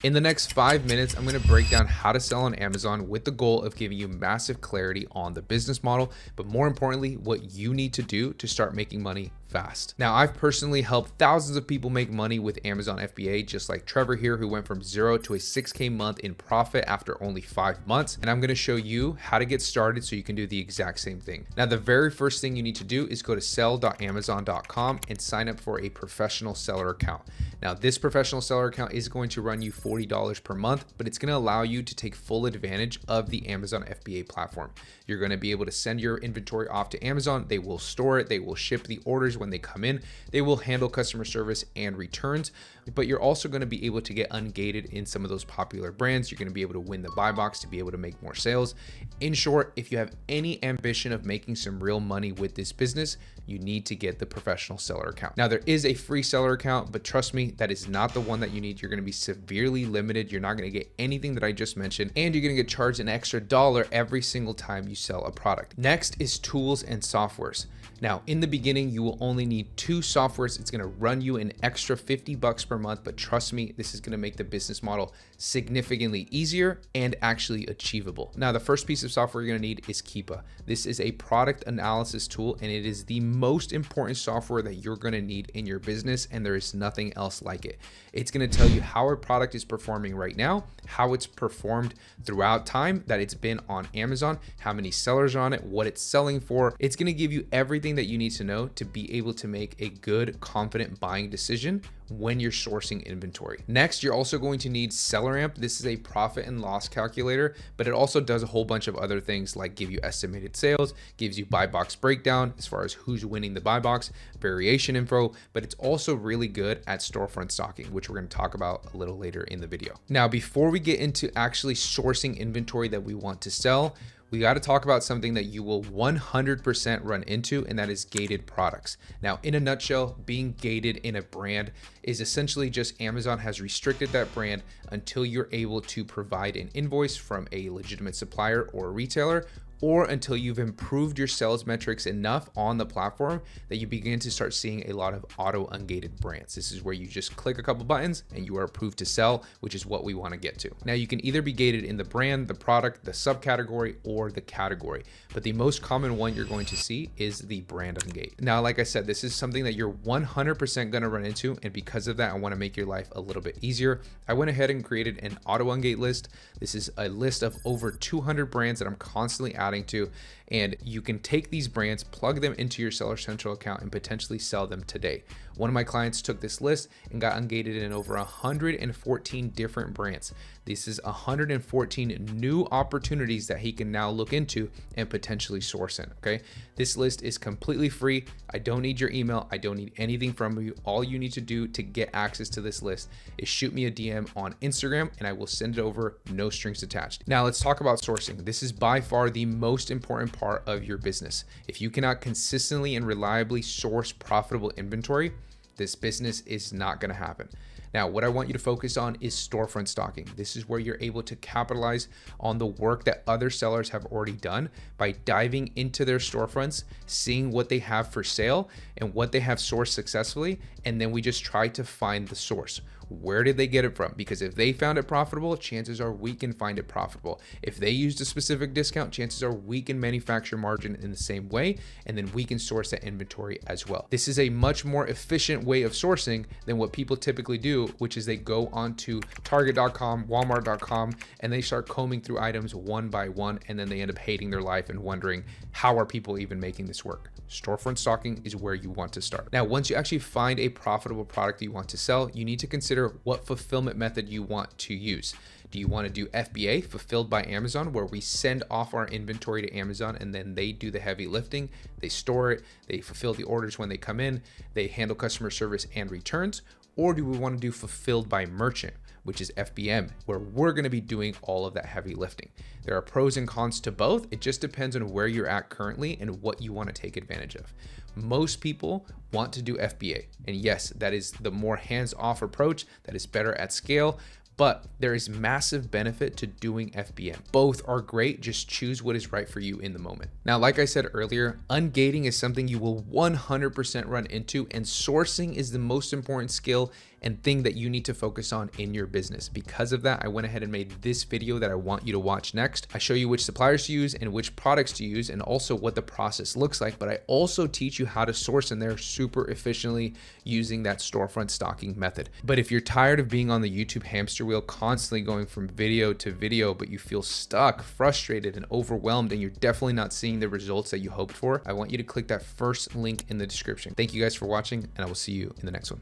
In the next 5 minutes, I'm going to break down how to sell on Amazon with the goal of giving you massive clarity on the business model, but more importantly, what you need to do to start making money fast. Now, I've personally helped thousands of people make money with Amazon FBA, just like Trevor here, who went from 0 to a 6K month in profit after only 5 months. And I'm going to show you how to get started so you can do the exact same thing. Now, the very first thing you need to do is go to sell.amazon.com and sign up for a professional seller account. Now, this professional seller account is going to run you $40 per month, but it's going to allow you to take full advantage of the Amazon FBA platform. You're going to be able to send your inventory off to Amazon. They will store it. They will ship the orders when they come in. They will handle customer service and returns, but you're also going to be able to get ungated in some of those popular brands. You're going to be able to win the buy box to be able to make more sales. In short, if you have any ambition of making some real money with this business, you need to get the professional seller account. Now, there is a free seller account, but trust me, that is not the one that you need. You're going to be severely limited. You're not going to get anything that I just mentioned, and you're going to get charged an extra $1 every single time you sell a product. Next is tools and softwares. Now, in the beginning, you will only need 2 softwares. It's going to run you an extra $50 per month, but trust me, this is going to make the business model significantly easier and actually achievable. Now, the first piece of software you're going to need is Keepa. This is a product analysis tool, and it is the most important software that you're going to need in your business, and there is nothing else like it. It's going to tell you how a product is performing right now, how it's performed throughout time that it's been on Amazon, how many sellers are on it, what it's selling for. It's going to give you everything that you need to know to be able to make a good, confident buying decision when you're sourcing inventory. Next, you're also going to need SellerAmp. This is a profit and loss calculator, but it also does a whole bunch of other things like give you estimated sales, gives you buy box breakdown as far as who's winning the buy box, variation info, but it's also really good at storefront stocking, which we're going to talk about a little later in the video. Now, before we get into actually sourcing inventory that we want to sell, we got to talk about something that you will 100% run into, and that is gated products. Now, in a nutshell, being gated in a brand is essentially just Amazon has restricted that brand until you're able to provide an invoice from a legitimate supplier or a retailer, or until you've improved your sales metrics enough on the platform that you begin to start seeing a lot of auto ungated brands. This is where you just click a couple buttons and you are approved to sell, which is what we want to get to. Now, you can either be gated in the brand, the product, the subcategory, or the category, but the most common one you're going to see is the brand ungate. Now, like I said, this is something that you're 100% going to run into, and because of that, I want to make your life a little bit easier. I went ahead and created an auto ungate list. This is a list of over 200 brands that I'm constantly adding to, and you can take these brands, plug them into your Seller Central account, and potentially sell them today. One of my clients took this list and got ungated in over 114 different brands. This is 114 new opportunities that he can now look into and potentially source in, okay? This list is completely free. I don't need your email. I don't need anything from you. All you need to do to get access to this list is shoot me a DM on Instagram and I will send it over, no strings attached. Now, let's talk about sourcing. This is by far the most important part of your business. If you cannot consistently and reliably source profitable inventory, this business is not going to happen. Now, what I want you to focus on is storefront stocking. This is where you're able to capitalize on the work that other sellers have already done by diving into their storefronts, seeing what they have for sale and what they have sourced successfully, and then we just try to find the source. Where did they get it from? Because if they found it profitable, chances are we can find it profitable. If they used a specific discount, chances are we can manufacture margin in the same way, and then we can source that inventory as well. This is a much more efficient way of sourcing than what people typically do, which is they go onto Target.com, Walmart.com, and they start combing through items one by one, and then they end up hating their life and wondering, how are people even making this work? Storefront stocking is where you want to start. Now, once you actually find a profitable product that you want to sell, you need to consider what fulfillment method you want to use. Do you want to do FBA, fulfilled by Amazon, where we send off our inventory to Amazon and then they do the heavy lifting, they store it, they fulfill the orders when they come in, they handle customer service and returns? Or do we want to do fulfilled by merchant, which is FBM, where we're going to be doing all of that heavy lifting? There are pros and cons to both. It just depends on where you're at currently and what you want to take advantage of. Most people want to do FBA. And yes, that is the more hands-off approach that is better at scale, but there is massive benefit to doing FBM. Both are great, just choose what is right for you in the moment. Now, like I said earlier, ungating is something you will 100% run into, and sourcing is the most important skill and thing that you need to focus on in your business. Because of that, I went ahead and made this video that I want you to watch next. I show you which suppliers to use and which products to use, and also what the process looks like, but I also teach you how to source in there super efficiently using that storefront stocking method. But if you're tired of being on the YouTube hamster wheel, constantly going from video to video, but you feel stuck, frustrated, and overwhelmed, and you're definitely not seeing the results that you hoped for, I want you to click that first link in the description. Thank you guys for watching, and I will see you in the next one.